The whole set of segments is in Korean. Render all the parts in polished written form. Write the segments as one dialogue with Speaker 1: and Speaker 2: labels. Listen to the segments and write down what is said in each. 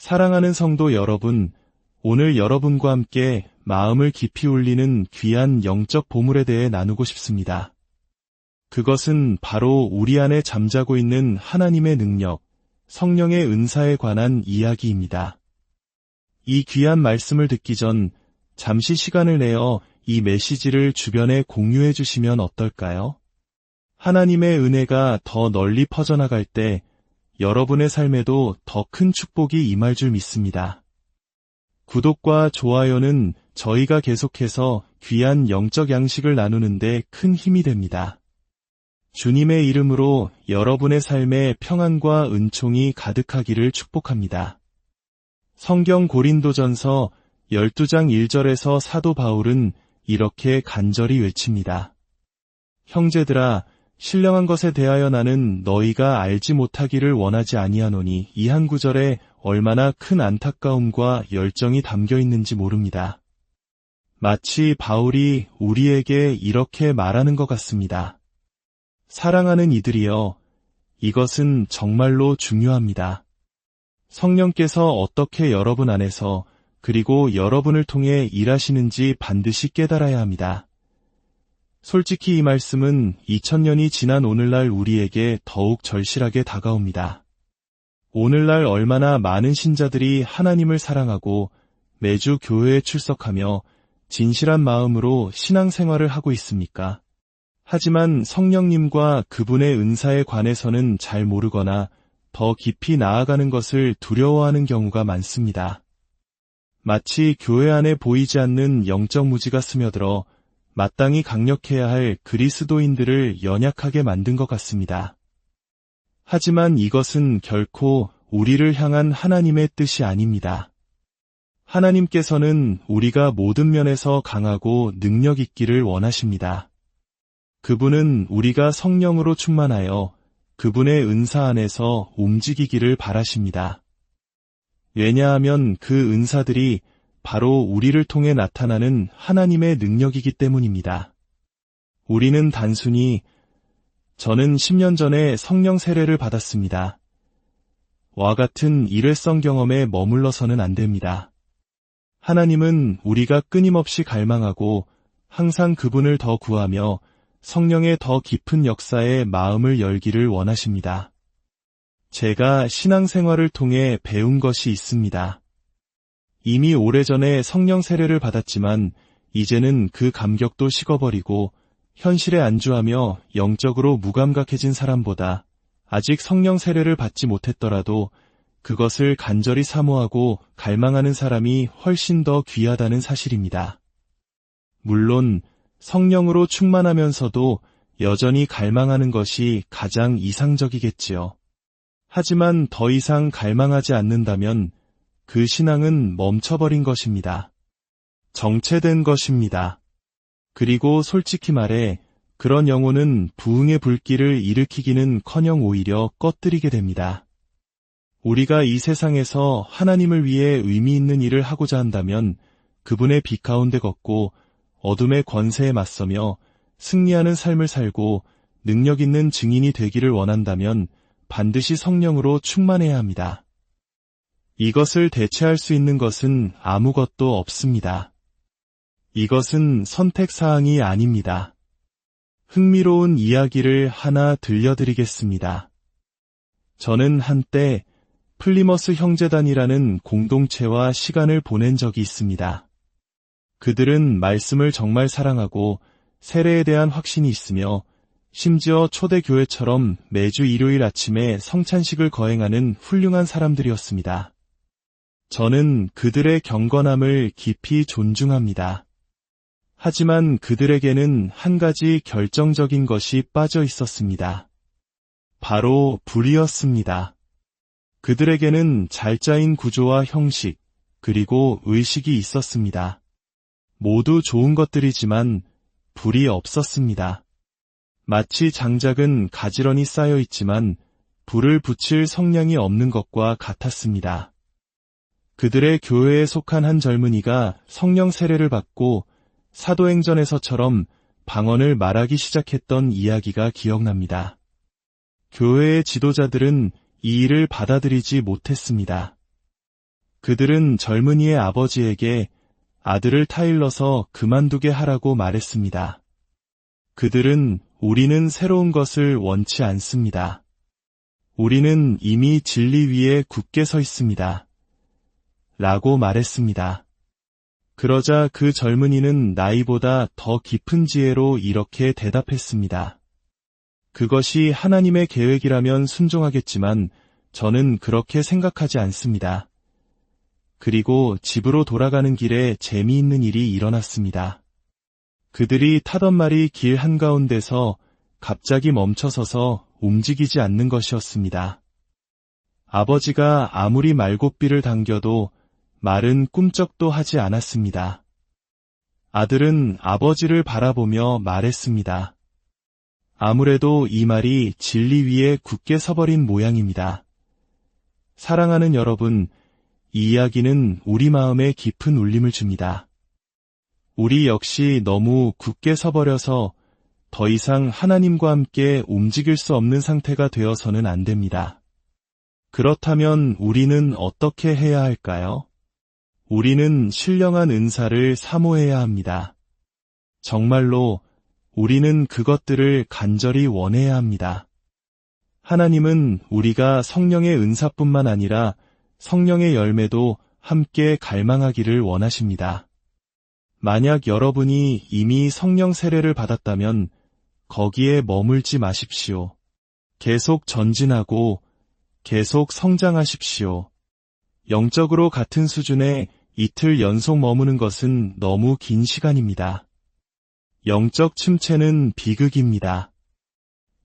Speaker 1: 사랑하는 성도 여러분, 오늘 여러분과 함께 마음을 깊이 울리는 귀한 영적 보물에 대해 나누고 싶습니다. 그것은 바로 우리 안에 잠자고 있는 하나님의 능력, 성령의 은사에 관한 이야기입니다. 이 귀한 말씀을 듣기 전 잠시 시간을 내어 이 메시지를 주변에 공유해 주시면 어떨까요? 하나님의 은혜가 더 널리 퍼져나갈 때 여러분의 삶에도 더 큰 축복이 임할 줄 믿습니다. 구독과 좋아요는 저희가 계속해서 귀한 영적 양식을 나누는데 큰 힘이 됩니다. 주님의 이름으로 여러분의 삶에 평안과 은총이 가득하기를 축복합니다. 성경 고린도전서 12장 1절에서 사도 바울은 이렇게 간절히 외칩니다. 형제들아, 신령한 것에 대하여 나는 너희가 알지 못하기를 원하지 아니하노니 이 한 구절에 얼마나 큰 안타까움과 열정이 담겨 있는지 모릅니다. 마치 바울이 우리에게 이렇게 말하는 것 같습니다. 사랑하는 이들이여, 이것은 정말로 중요합니다. 성령께서 어떻게 여러분 안에서 그리고 여러분을 통해 일하시는지 반드시 깨달아야 합니다. 솔직히 이 말씀은 2000년이 지난 오늘날 우리에게 더욱 절실하게 다가옵니다. 오늘날 얼마나 많은 신자들이 하나님을 사랑하고 매주 교회에 출석하며 진실한 마음으로 신앙생활을 하고 있습니까? 하지만 성령님과 그분의 은사에 관해서는 잘 모르거나 더 깊이 나아가는 것을 두려워하는 경우가 많습니다. 마치 교회 안에 보이지 않는 영적 무지가 스며들어 마땅히 강력해야 할 그리스도인들을 연약하게 만든 것 같습니다. 하지만 이것은 결코 우리를 향한 하나님의 뜻이 아닙니다. 하나님께서는 우리가 모든 면에서 강하고 능력 있기를 원하십니다. 그분은 우리가 성령으로 충만하여 그분의 은사 안에서 움직이기를 바라십니다. 왜냐하면 그 은사들이 바로 우리를 통해 나타나는 하나님의 능력이기 때문입니다. 우리는 단순히 저는 10년 전에 성령 세례를 받았습니다. 와 같은 일회성 경험에 머물러서는 안 됩니다. 하나님은 우리가 끊임없이 갈망하고 항상 그분을 더 구하며 성령의 더 깊은 역사에 마음을 열기를 원하십니다. 제가 신앙생활을 통해 배운 것이 있습니다. 이미 오래전에 성령 세례를 받았지만 이제는 그 감격도 식어버리고 현실에 안주하며 영적으로 무감각해진 사람보다 아직 성령 세례를 받지 못했더라도 그것을 간절히 사모하고 갈망하는 사람이 훨씬 더 귀하다는 사실입니다. 물론 성령으로 충만하면서도 여전히 갈망하는 것이 가장 이상적이겠지요. 하지만 더 이상 갈망하지 않는다면 그 신앙은 멈춰버린 것입니다. 정체된 것입니다. 그리고 솔직히 말해 그런 영혼은 부흥의 불길을 일으키기는커녕 오히려 꺼뜨리게 됩니다. 우리가 이 세상에서 하나님을 위해 의미 있는 일을 하고자 한다면 그분의 빛 가운데 걷고 어둠의 권세에 맞서며 승리하는 삶을 살고 능력 있는 증인이 되기를 원한다면 반드시 성령으로 충만해야 합니다. 이것을 대체할 수 있는 것은 아무것도 없습니다. 이것은 선택사항이 아닙니다. 흥미로운 이야기를 하나 들려드리겠습니다. 저는 한때 플리머스 형제단이라는 공동체와 시간을 보낸 적이 있습니다. 그들은 말씀을 정말 사랑하고 세례에 대한 확신이 있으며 심지어 초대교회처럼 매주 일요일 아침에 성찬식을 거행하는 훌륭한 사람들이었습니다. 저는 그들의 경건함을 깊이 존중합니다. 하지만 그들에게는 한 가지 결정적인 것이 빠져 있었습니다. 바로 불이었습니다. 그들에게는 잘 짜인 구조와 형식, 그리고 의식이 있었습니다. 모두 좋은 것들이지만 불이 없었습니다. 마치 장작은 가지런히 쌓여 있지만 불을 붙일 성량이 없는 것과 같았습니다. 그들의 교회에 속한 한 젊은이가 성령 세례를 받고 사도행전에서처럼 방언을 말하기 시작했던 이야기가 기억납니다. 교회의 지도자들은 이 일을 받아들이지 못했습니다. 그들은 젊은이의 아버지에게 아들을 타일러서 그만두게 하라고 말했습니다. 그들은 우리는 새로운 것을 원치 않습니다. 우리는 이미 진리 위에 굳게 서 있습니다. 라고 말했습니다. 그러자 그 젊은이는 나이보다 더 깊은 지혜로 이렇게 대답했습니다. 그것이 하나님의 계획이라면 순종하겠지만 저는 그렇게 생각하지 않습니다. 그리고 집으로 돌아가는 길에 재미있는 일이 일어났습니다. 그들이 타던 말이 길 한가운데서 갑자기 멈춰서서 움직이지 않는 것이었습니다. 아버지가 아무리 말곶비를 당겨도 말은 꿈쩍도 하지 않았습니다. 아들은 아버지를 바라보며 말했습니다. 아무래도 이 말이 진리 위에 굳게 서버린 모양입니다. 사랑하는 여러분, 이 이야기는 우리 마음에 깊은 울림을 줍니다. 우리 역시 너무 굳게 서버려서 더 이상 하나님과 함께 움직일 수 없는 상태가 되어서는 안 됩니다. 그렇다면 우리는 어떻게 해야 할까요? 우리는 신령한 은사를 사모해야 합니다. 정말로 우리는 그것들을 간절히 원해야 합니다. 하나님은 우리가 성령의 은사뿐만 아니라 성령의 열매도 함께 갈망하기를 원하십니다. 만약 여러분이 이미 성령 세례를 받았다면 거기에 머물지 마십시오. 계속 전진하고 계속 성장하십시오. 영적으로 같은 수준에 이틀 연속 머무는 것은 너무 긴 시간입니다. 영적 침체는 비극입니다.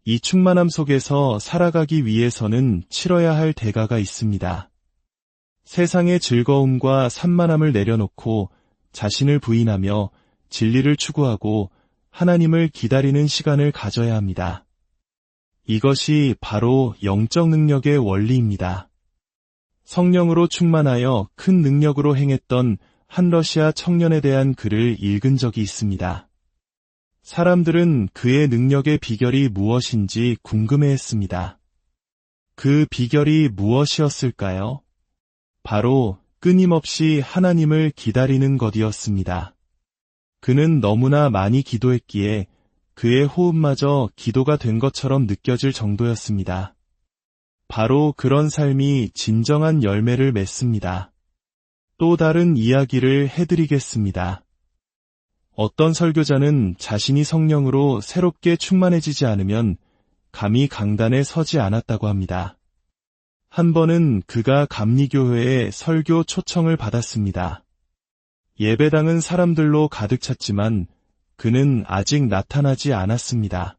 Speaker 1: 이 충만함 속에서 살아가기 위해서는 치러야 할 대가가 있습니다. 세상의 즐거움과 산만함을 내려놓고 자신을 부인하며 진리를 추구하고 하나님을 기다리는 시간을 가져야 합니다. 이것이 바로 영적 능력의 원리입니다. 성령으로 충만하여 큰 능력으로 행했던 한 러시아 청년에 대한 글을 읽은 적이 있습니다. 사람들은 그의 능력의 비결이 무엇인지 궁금해했습니다. 그 비결이 무엇이었을까요? 바로 끊임없이 하나님을 기다리는 것이었습니다. 그는 너무나 많이 기도했기에 그의 호흡마저 기도가 된 것처럼 느껴질 정도였습니다. 바로 그런 삶이 진정한 열매를 맺습니다. 또 다른 이야기를 해드리겠습니다. 어떤 설교자는 자신이 성령으로 새롭게 충만해지지 않으면 감히 강단에 서지 않았다고 합니다. 한 번은 그가 감리교회에 설교 초청을 받았습니다. 예배당은 사람들로 가득 찼지만 그는 아직 나타나지 않았습니다.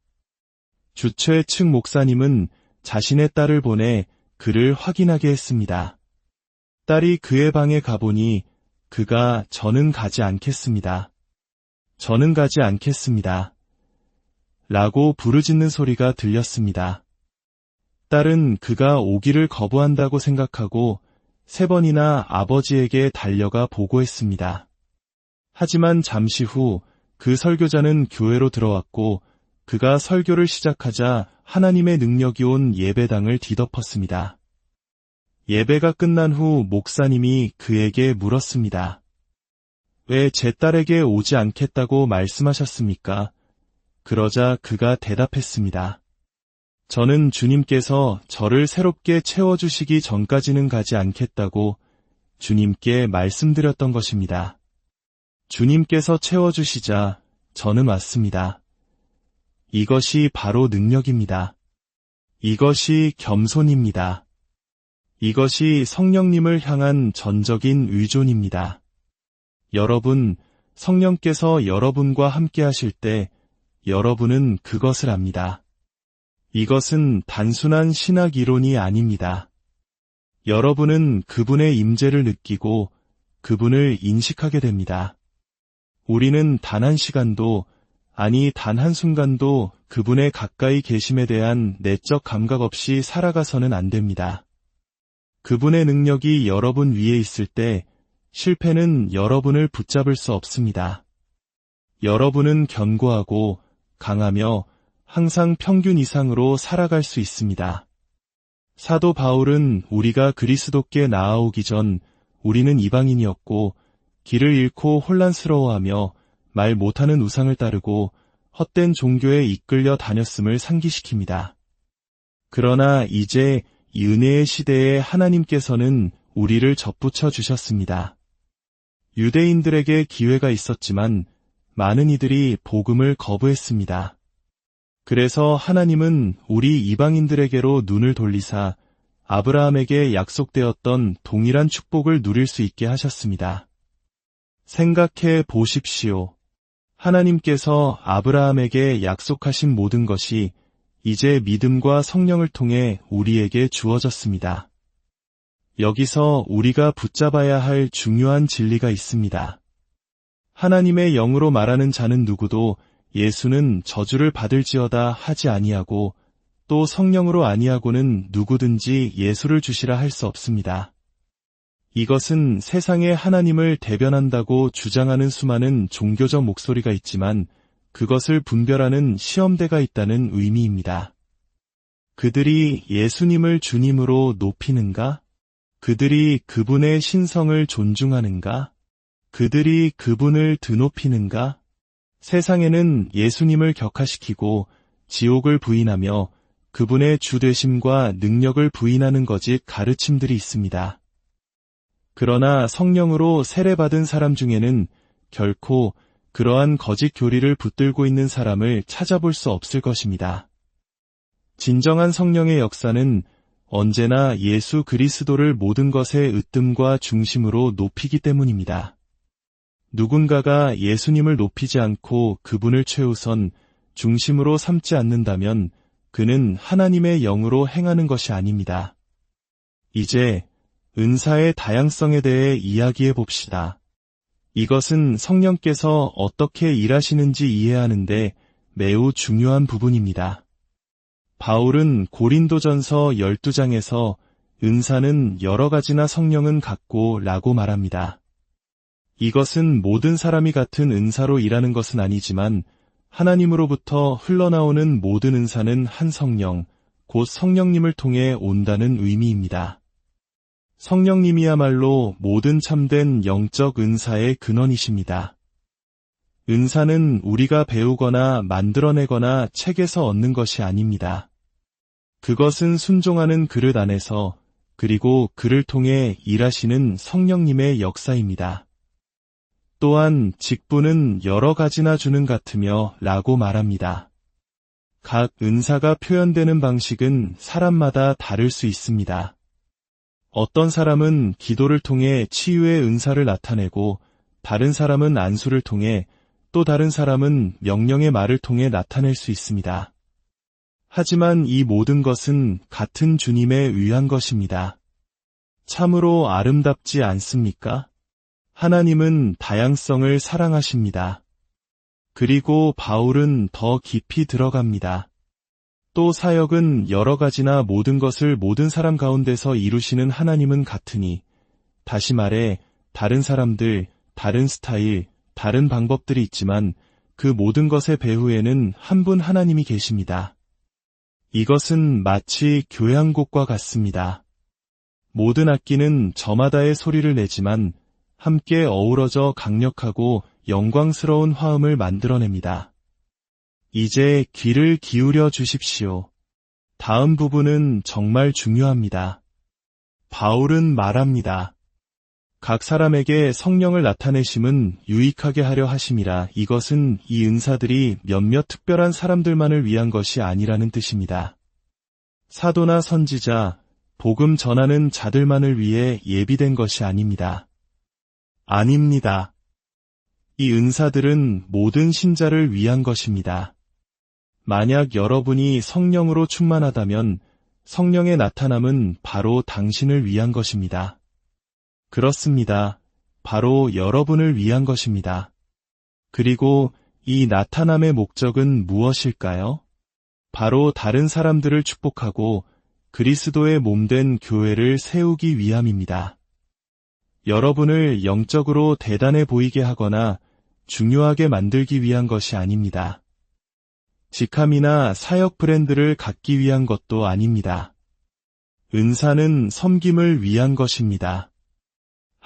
Speaker 1: 주최 측 목사님은 자신의 딸을 보내 그를 확인하게 했습니다. 딸이 그의 방에 가보니 그가 저는 가지 않겠습니다. 저는 가지 않겠습니다. 라고 부르짖는 소리가 들렸습니다. 딸은 그가 오기를 거부한다고 생각하고 3번이나 아버지에게 달려가 보고했습니다. 하지만 잠시 후 그 설교자는 교회로 들어왔고 그가 설교를 시작하자 하나님의 능력이 온 예배당을 뒤덮었습니다. 예배가 끝난 후 목사님이 그에게 물었습니다. 왜 제 딸에게 오지 않겠다고 말씀하셨습니까? 그러자 그가 대답했습니다. 저는 주님께서 저를 새롭게 채워주시기 전까지는 가지 않겠다고 주님께 말씀드렸던 것입니다. 주님께서 채워주시자 저는 왔습니다. 이것이 바로 능력입니다. 이것이 겸손입니다. 이것이 성령님을 향한 전적인 의존입니다. 여러분, 성령께서 여러분과 함께 하실 때 여러분은 그것을 압니다. 이것은 단순한 신학 이론이 아닙니다. 여러분은 그분의 임재를 느끼고 그분을 인식하게 됩니다. 우리는 단 한 시간도, 아니 단 한순간도 그분의 가까이 계심에 대한 내적 감각 없이 살아가서는 안 됩니다. 그분의 능력이 여러분 위에 있을 때 실패는 여러분을 붙잡을 수 없습니다. 여러분은 견고하고 강하며 항상 평균 이상으로 살아갈 수 있습니다. 사도 바울은 우리가 그리스도께 나아오기 전 우리는 이방인이었고 길을 잃고 혼란스러워하며 말 못하는 우상을 따르고 헛된 종교에 이끌려 다녔음을 상기시킵니다. 그러나 이제 이 은혜의 시대에 하나님께서는 우리를 접붙여 주셨습니다. 유대인들에게 기회가 있었지만 많은 이들이 복음을 거부했습니다. 그래서 하나님은 우리 이방인들에게로 눈을 돌리사 아브라함에게 약속되었던 동일한 축복을 누릴 수 있게 하셨습니다. 생각해 보십시오. 하나님께서 아브라함에게 약속하신 모든 것이 이제 믿음과 성령을 통해 우리에게 주어졌습니다. 여기서 우리가 붙잡아야 할 중요한 진리가 있습니다. 하나님의 영으로 말하는 자는 누구도 예수는 저주를 받을지어다 하지 아니하고 또 성령으로 아니하고는 누구든지 예수를 주시라 할 수 없습니다. 이것은 세상에 하나님을 대변한다고 주장하는 수많은 종교적 목소리가 있지만 그것을 분별하는 시험대가 있다는 의미입니다. 그들이 예수님을 주님으로 높이는가? 그들이 그분의 신성을 존중하는가? 그들이 그분을 드높이는가? 세상에는 예수님을 격하시키고 지옥을 부인하며 그분의 주되심과 능력을 부인하는 거짓 가르침들이 있습니다. 그러나 성령으로 세례받은 사람 중에는 결코 그러한 거짓 교리를 붙들고 있는 사람을 찾아볼 수 없을 것입니다. 진정한 성령의 역사는 언제나 예수 그리스도를 모든 것의 으뜸과 중심으로 높이기 때문입니다. 누군가가 예수님을 높이지 않고 그분을 최우선 중심으로 삼지 않는다면 그는 하나님의 영으로 행하는 것이 아닙니다. 이제 은사의 다양성에 대해 이야기해 봅시다. 이것은 성령께서 어떻게 일하시는지 이해하는데 매우 중요한 부분입니다. 바울은 고린도전서 12장에서 은사는 여러 가지나 성령은 같고 라고 말합니다. 이것은 모든 사람이 같은 은사로 일하는 것은 아니지만 하나님으로부터 흘러나오는 모든 은사는 한 성령, 곧 성령님을 통해 온다는 의미입니다. 성령님이야말로 모든 참된 영적 은사의 근원이십니다. 은사는 우리가 배우거나 만들어내거나 책에서 얻는 것이 아닙니다. 그것은 순종하는 그릇 안에서 그리고 그를 통해 일하시는 성령님의 역사입니다. 또한 직분은 여러 가지나 주는 같으며 라고 말합니다. 각 은사가 표현되는 방식은 사람마다 다를 수 있습니다. 어떤 사람은 기도를 통해 치유의 은사를 나타내고 다른 사람은 안수를 통해 또 다른 사람은 명령의 말을 통해 나타낼 수 있습니다. 하지만 이 모든 것은 같은 주님에 의한 것입니다. 참으로 아름답지 않습니까? 하나님은 다양성을 사랑하십니다. 그리고 바울은 더 깊이 들어갑니다. 또 사역은 여러 가지나 모든 것을 모든 사람 가운데서 이루시는 하나님은 같으니, 다시 말해 다른 사람들, 다른 스타일, 다른 방법들이 있지만 그 모든 것의 배후에는 한 분 하나님이 계십니다. 이것은 마치 교회 한 곡과 같습니다. 모든 악기는 저마다의 소리를 내지만 함께 어우러져 강력하고 영광스러운 화음을 만들어냅니다. 이제 귀를 기울여 주십시오. 다음 부분은 정말 중요합니다. 바울은 말합니다. 각 사람에게 성령을 나타내심은 유익하게 하려 하심이라. 이것은 이 은사들이 몇몇 특별한 사람들만을 위한 것이 아니라는 뜻입니다. 사도나 선지자, 복음 전하는 자들만을 위해 예비된 것이 아닙니다. 아닙니다. 이 은사들은 모든 신자를 위한 것입니다. 만약 여러분이 성령으로 충만하다면 성령의 나타남은 바로 당신을 위한 것입니다. 그렇습니다. 바로 여러분을 위한 것입니다. 그리고 이 나타남의 목적은 무엇일까요? 바로 다른 사람들을 축복하고 그리스도의 몸된 교회를 세우기 위함입니다. 여러분을 영적으로 대단해 보이게 하거나 중요하게 만들기 위한 것이 아닙니다. 직함이나 사역 브랜드를 갖기 위한 것도 아닙니다. 은사는 섬김을 위한 것입니다.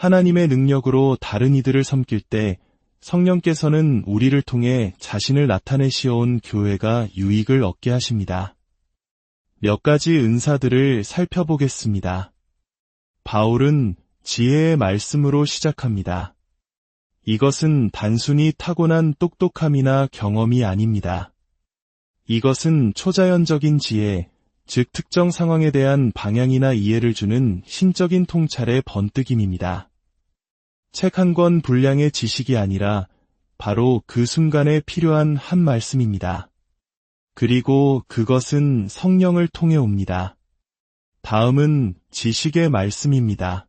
Speaker 1: 하나님의 능력으로 다른 이들을 섬길 때 성령께서는 우리를 통해 자신을 나타내시어온 교회가 유익을 얻게 하십니다. 몇 가지 은사들을 살펴보겠습니다. 바울은 지혜의 말씀으로 시작합니다. 이것은 단순히 타고난 똑똑함이나 경험이 아닙니다. 이것은 초자연적인 지혜, 즉 특정 상황에 대한 방향이나 이해를 주는 신적인 통찰의 번뜩임입니다. 책 한 권 분량의 지식이 아니라 바로 그 순간에 필요한 한 말씀입니다. 그리고 그것은 성령을 통해 옵니다. 다음은 지식의 말씀입니다.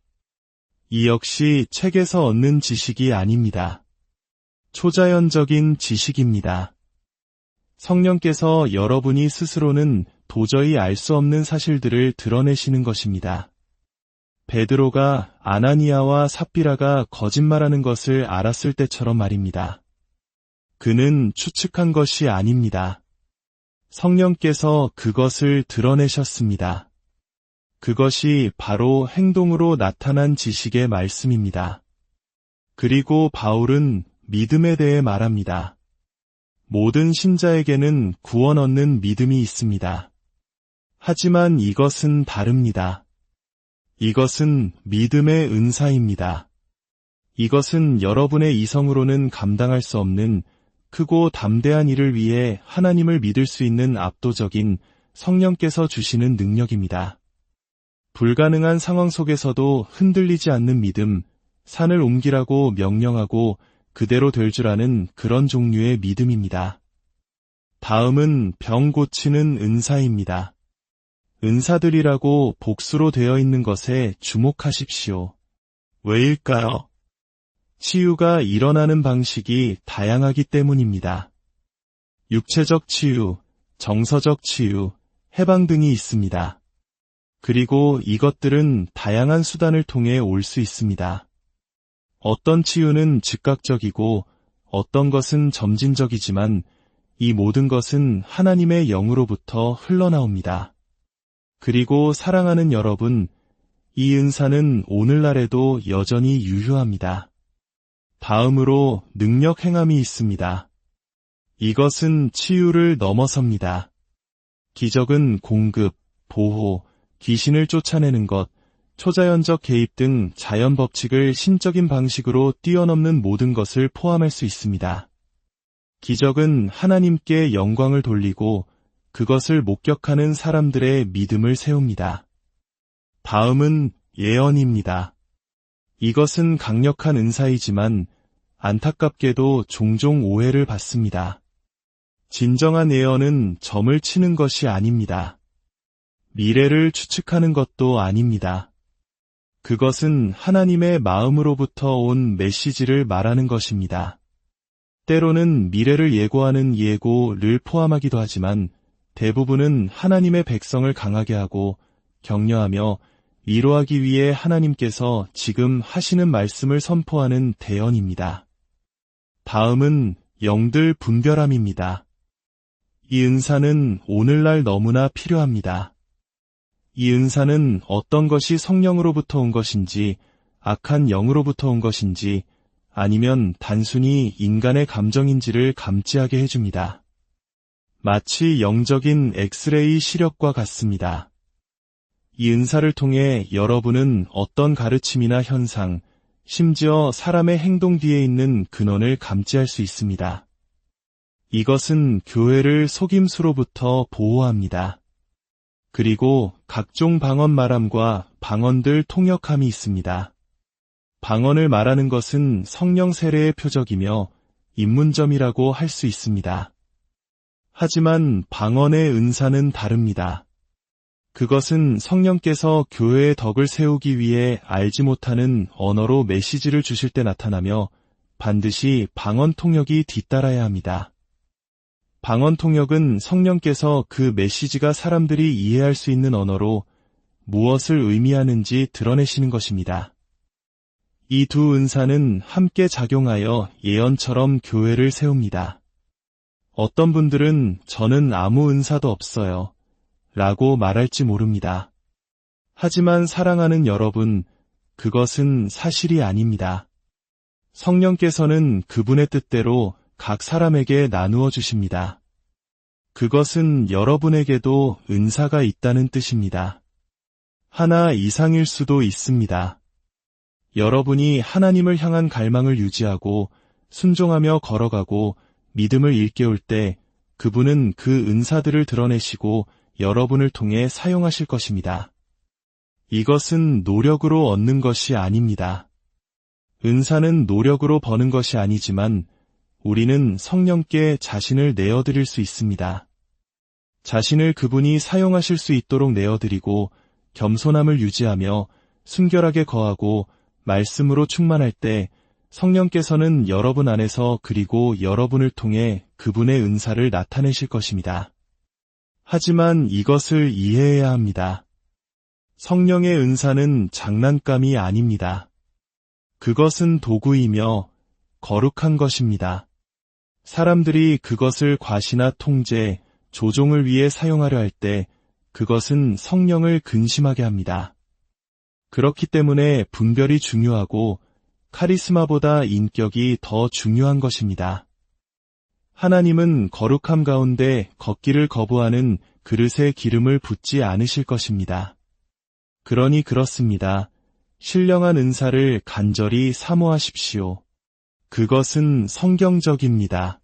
Speaker 1: 이 역시 책에서 얻는 지식이 아닙니다. 초자연적인 지식입니다. 성령께서 여러분이 스스로는 도저히 알 수 없는 사실들을 드러내시는 것입니다. 베드로가 아나니아와 삽비라가 거짓말하는 것을 알았을 때처럼 말입니다. 그는 추측한 것이 아닙니다. 성령께서 그것을 드러내셨습니다. 그것이 바로 행동으로 나타난 지식의 말씀입니다. 그리고 바울은 믿음에 대해 말합니다. 모든 신자에게는 구원 얻는 믿음이 있습니다. 하지만 이것은 다릅니다. 이것은 믿음의 은사입니다. 이것은 여러분의 이성으로는 감당할 수 없는 크고 담대한 일을 위해 하나님을 믿을 수 있는 압도적인 성령께서 주시는 능력입니다. 불가능한 상황 속에서도 흔들리지 않는 믿음, 산을 옮기라고 명령하고 그대로 될 줄 아는 그런 종류의 믿음입니다. 다음은 병 고치는 은사입니다. 은사들이라고 복수로 되어 있는 것에 주목하십시오. 왜일까요? 치유가 일어나는 방식이 다양하기 때문입니다. 육체적 치유, 정서적 치유, 해방 등이 있습니다. 그리고 이것들은 다양한 수단을 통해 올 수 있습니다. 어떤 치유는 즉각적이고 어떤 것은 점진적이지만 이 모든 것은 하나님의 영으로부터 흘러나옵니다. 그리고 사랑하는 여러분, 이 은사는 오늘날에도 여전히 유효합니다. 다음으로 능력 행함이 있습니다. 이것은 치유를 넘어섭니다. 기적은 공급, 보호, 귀신을 쫓아내는 것, 초자연적 개입 등 자연 법칙을 신적인 방식으로 뛰어넘는 모든 것을 포함할 수 있습니다. 기적은 하나님께 영광을 돌리고 그것을 목격하는 사람들의 믿음을 세웁니다. 다음은 예언입니다. 이것은 강력한 은사이지만 안타깝게도 종종 오해를 받습니다. 진정한 예언은 점을 치는 것이 아닙니다. 미래를 추측하는 것도 아닙니다. 그것은 하나님의 마음으로부터 온 메시지를 말하는 것입니다. 때로는 미래를 예고하는 예고를 포함하기도 하지만 대부분은 하나님의 백성을 강하게 하고 격려하며 위로하기 위해 하나님께서 지금 하시는 말씀을 선포하는 대언입니다. 다음은 영들 분별함입니다. 이 은사는 오늘날 너무나 필요합니다. 이 은사는 어떤 것이 성령으로부터 온 것인지, 악한 영으로부터 온 것인지, 아니면 단순히 인간의 감정인지를 감지하게 해줍니다. 마치 영적인 엑스레이 시력과 같습니다. 이 은사를 통해 여러분은 어떤 가르침이나 현상, 심지어 사람의 행동 뒤에 있는 근원을 감지할 수 있습니다. 이것은 교회를 속임수로부터 보호합니다. 그리고 각종 방언 말함과 방언들 통역함이 있습니다. 방언을 말하는 것은 성령 세례의 표적이며 입문점이라고 할 수 있습니다. 하지만 방언의 은사는 다릅니다. 그것은 성령께서 교회의 덕을 세우기 위해 알지 못하는 언어로 메시지를 주실 때 나타나며 반드시 방언 통역이 뒤따라야 합니다. 방언 통역은 성령께서 그 메시지가 사람들이 이해할 수 있는 언어로 무엇을 의미하는지 드러내시는 것입니다. 이 두 은사는 함께 작용하여 예언처럼 교회를 세웁니다. 어떤 분들은 저는 아무 은사도 없어요 라고 말할지 모릅니다. 하지만 사랑하는 여러분, 그것은 사실이 아닙니다. 성령께서는 그분의 뜻대로 각 사람에게 나누어 주십니다. 그것은 여러분에게도 은사가 있다는 뜻입니다. 하나 이상일 수도 있습니다. 여러분이 하나님을 향한 갈망을 유지하고 순종하며 걸어가고 믿음을 일깨울 때 그분은 그 은사들을 드러내시고 여러분을 통해 사용하실 것입니다. 이것은 노력으로 얻는 것이 아닙니다. 은사는 노력으로 버는 것이 아니지만 우리는 성령께 자신을 내어드릴 수 있습니다. 자신을 그분이 사용하실 수 있도록 내어드리고 겸손함을 유지하며 순결하게 거하고 말씀으로 충만할 때 성령께서는 여러분 안에서 그리고 여러분을 통해 그분의 은사를 나타내실 것입니다. 하지만 이것을 이해해야 합니다. 성령의 은사는 장난감이 아닙니다. 그것은 도구이며 거룩한 것입니다. 사람들이 그것을 과시나 통제, 조종을 위해 사용하려 할 때 그것은 성령을 근심하게 합니다. 그렇기 때문에 분별이 중요하고 카리스마보다 인격이 더 중요한 것입니다. 하나님은 거룩함 가운데 걷기를 거부하는 그릇에 기름을 붓지 않으실 것입니다. 그러니 그렇습니다. 신령한 은사를 간절히 사모하십시오. 그것은 성경적입니다.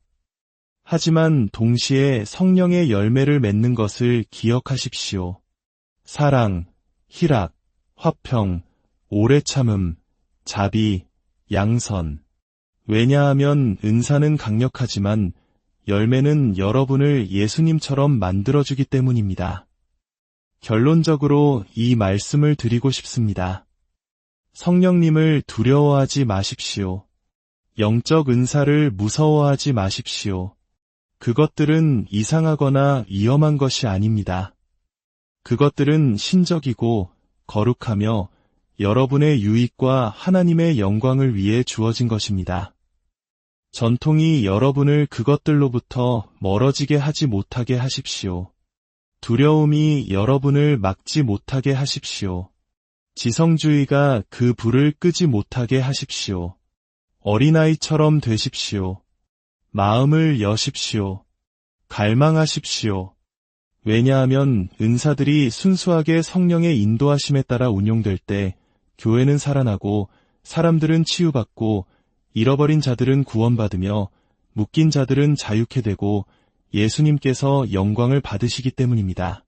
Speaker 1: 하지만 동시에 성령의 열매를 맺는 것을 기억하십시오. 사랑, 희락, 화평, 오래 참음, 자비, 양선. 왜냐하면 은사는 강력하지만 열매는 여러분을 예수님처럼 만들어주기 때문입니다. 결론적으로 이 말씀을 드리고 싶습니다. 성령님을 두려워하지 마십시오. 영적 은사를 무서워하지 마십시오. 그것들은 이상하거나 위험한 것이 아닙니다. 그것들은 신적이고 거룩하며 여러분의 유익과 하나님의 영광을 위해 주어진 것입니다. 전통이 여러분을 그것들로부터 멀어지게 하지 못하게 하십시오. 두려움이 여러분을 막지 못하게 하십시오. 지성주의가 그 불을 끄지 못하게 하십시오. 어린아이처럼 되십시오. 마음을 여십시오. 갈망하십시오. 왜냐하면 은사들이 순수하게 성령의 인도하심에 따라 운용될 때 교회는 살아나고 사람들은 치유받고 잃어버린 자들은 구원받으며 묶인 자들은 자유케 되고 예수님께서 영광을 받으시기 때문입니다.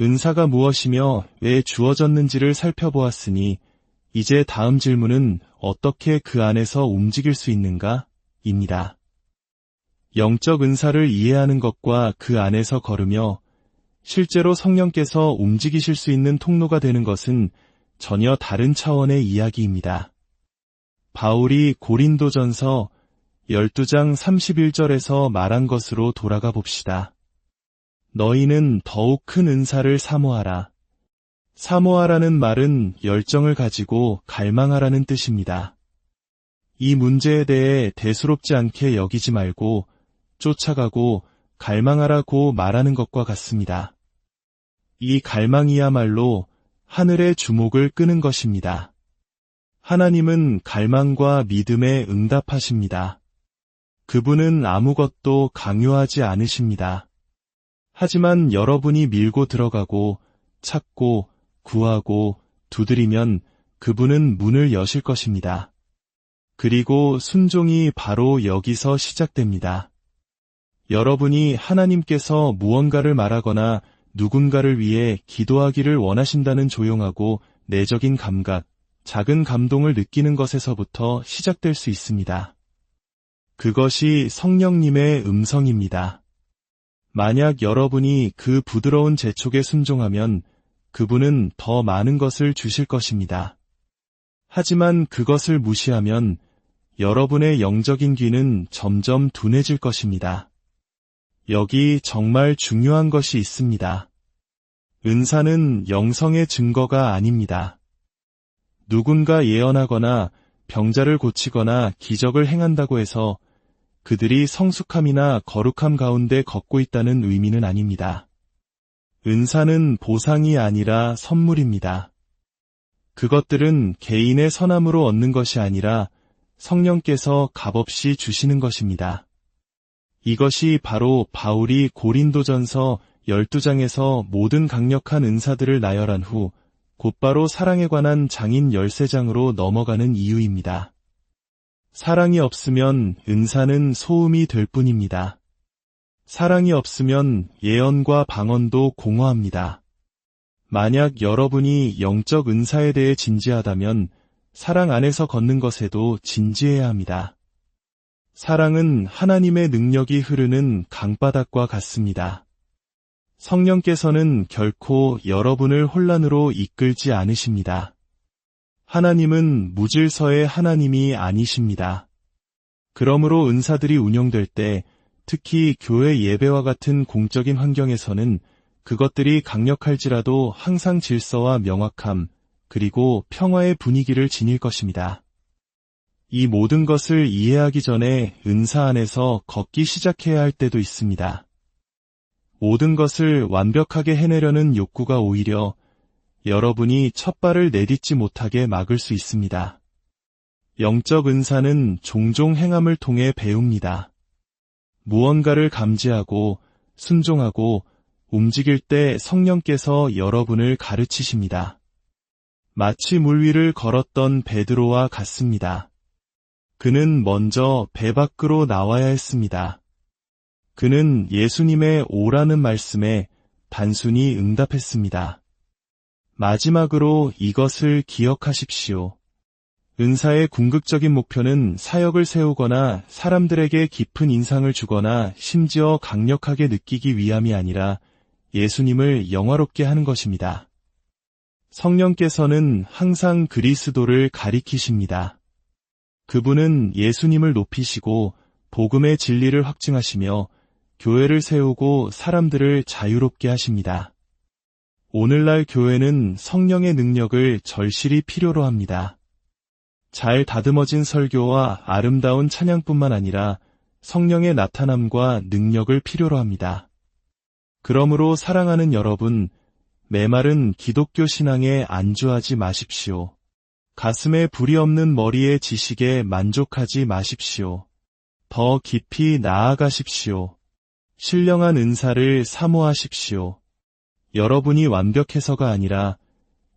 Speaker 1: 은사가 무엇이며 왜 주어졌는지를 살펴보았으니 이제 다음 질문은 어떻게 그 안에서 움직일 수 있는가? 입니다. 영적 은사를 이해하는 것과 그 안에서 걸으며 실제로 성령께서 움직이실 수 있는 통로가 되는 것은 전혀 다른 차원의 이야기입니다. 바울이 고린도전서 12장 31절에서 말한 것으로 돌아가 봅시다. 너희는 더욱 큰 은사를 사모하라. 사모하라는 말은 열정을 가지고 갈망하라는 뜻입니다. 이 문제에 대해 대수롭지 않게 여기지 말고 쫓아가고 갈망하라고 말하는 것과 같습니다. 이 갈망이야말로 하늘의 주목을 끄는 것입니다. 하나님은 갈망과 믿음에 응답하십니다. 그분은 아무것도 강요하지 않으십니다. 하지만 여러분이 밀고 들어가고 찾고 구하고 두드리면 그분은 문을 여실 것입니다. 그리고 순종이 바로 여기서 시작됩니다. 여러분이 하나님께서 무언가를 말하거나 누군가를 위해 기도하기를 원하신다는 조용하고 내적인 감각, 작은 감동을 느끼는 것에서부터 시작될 수 있습니다. 그것이 성령님의 음성입니다. 만약 여러분이 그 부드러운 재촉에 순종하면 그분은 더 많은 것을 주실 것입니다. 하지만 그것을 무시하면 여러분의 영적인 귀는 점점 둔해질 것입니다. 여기 정말 중요한 것이 있습니다. 은사는 영성의 증거가 아닙니다. 누군가 예언하거나 병자를 고치거나 기적을 행한다고 해서 그들이 성숙함이나 거룩함 가운데 걷고 있다는 의미는 아닙니다. 은사는 보상이 아니라 선물입니다. 그것들은 개인의 선함으로 얻는 것이 아니라 성령께서 값없이 주시는 것입니다. 이것이 바로 바울이 고린도전서 12장에서 모든 강력한 은사들을 나열한 후 곧바로 사랑에 관한 장인 13장으로 넘어가는 이유입니다. 사랑이 없으면 은사는 소음이 될 뿐입니다. 사랑이 없으면 예언과 방언도 공허합니다. 만약 여러분이 영적 은사에 대해 진지하다면 사랑 안에서 걷는 것에도 진지해야 합니다. 사랑은 하나님의 능력이 흐르는 강바닥과 같습니다. 성령께서는 결코 여러분을 혼란으로 이끌지 않으십니다. 하나님은 무질서의 하나님이 아니십니다. 그러므로 은사들이 운영될 때, 특히 교회 예배와 같은 공적인 환경에서는 그것들이 강력할지라도 항상 질서와 명확함, 그리고 평화의 분위기를 지닐 것입니다. 이 모든 것을 이해하기 전에 은사 안에서 걷기 시작해야 할 때도 있습니다. 모든 것을 완벽하게 해내려는 욕구가 오히려 여러분이 첫 발을 내딛지 못하게 막을 수 있습니다. 영적 은사는 종종 행함을 통해 배웁니다. 무언가를 감지하고 순종하고 움직일 때 성령께서 여러분을 가르치십니다. 마치 물 위를 걸었던 베드로와 같습니다. 그는 먼저 배 밖으로 나와야 했습니다. 그는 예수님의 오라는 말씀에 단순히 응답했습니다. 마지막으로 이것을 기억하십시오. 은사의 궁극적인 목표는 사역을 세우거나 사람들에게 깊은 인상을 주거나 심지어 강력하게 느끼기 위함이 아니라 예수님을 영화롭게 하는 것입니다. 성령께서는 항상 그리스도를 가리키십니다. 그분은 예수님을 높이시고 복음의 진리를 확증하시며 교회를 세우고 사람들을 자유롭게 하십니다. 오늘날 교회는 성령의 능력을 절실히 필요로 합니다. 잘 다듬어진 설교와 아름다운 찬양뿐만 아니라 성령의 나타남과 능력을 필요로 합니다. 그러므로 사랑하는 여러분, 메마른 기독교 신앙에 안주하지 마십시오. 가슴에 불이 없는 머리의 지식에 만족하지 마십시오. 더 깊이 나아가십시오. 신령한 은사를 사모하십시오. 여러분이 완벽해서가 아니라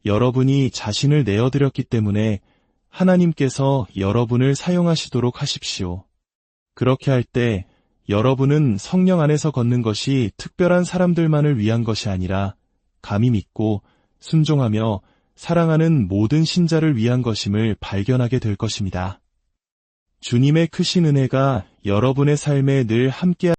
Speaker 1: 여러분이 자신을 내어드렸기 때문에 하나님께서 여러분을 사용하시도록 하십시오. 그렇게 할 때 여러분은 성령 안에서 걷는 것이 특별한 사람들만을 위한 것이 아니라 감히 믿고 순종하며 사랑하는 모든 신자를 위한 것임을 발견하게 될 것입니다. 주님의 크신 은혜가 여러분의 삶에 늘 함께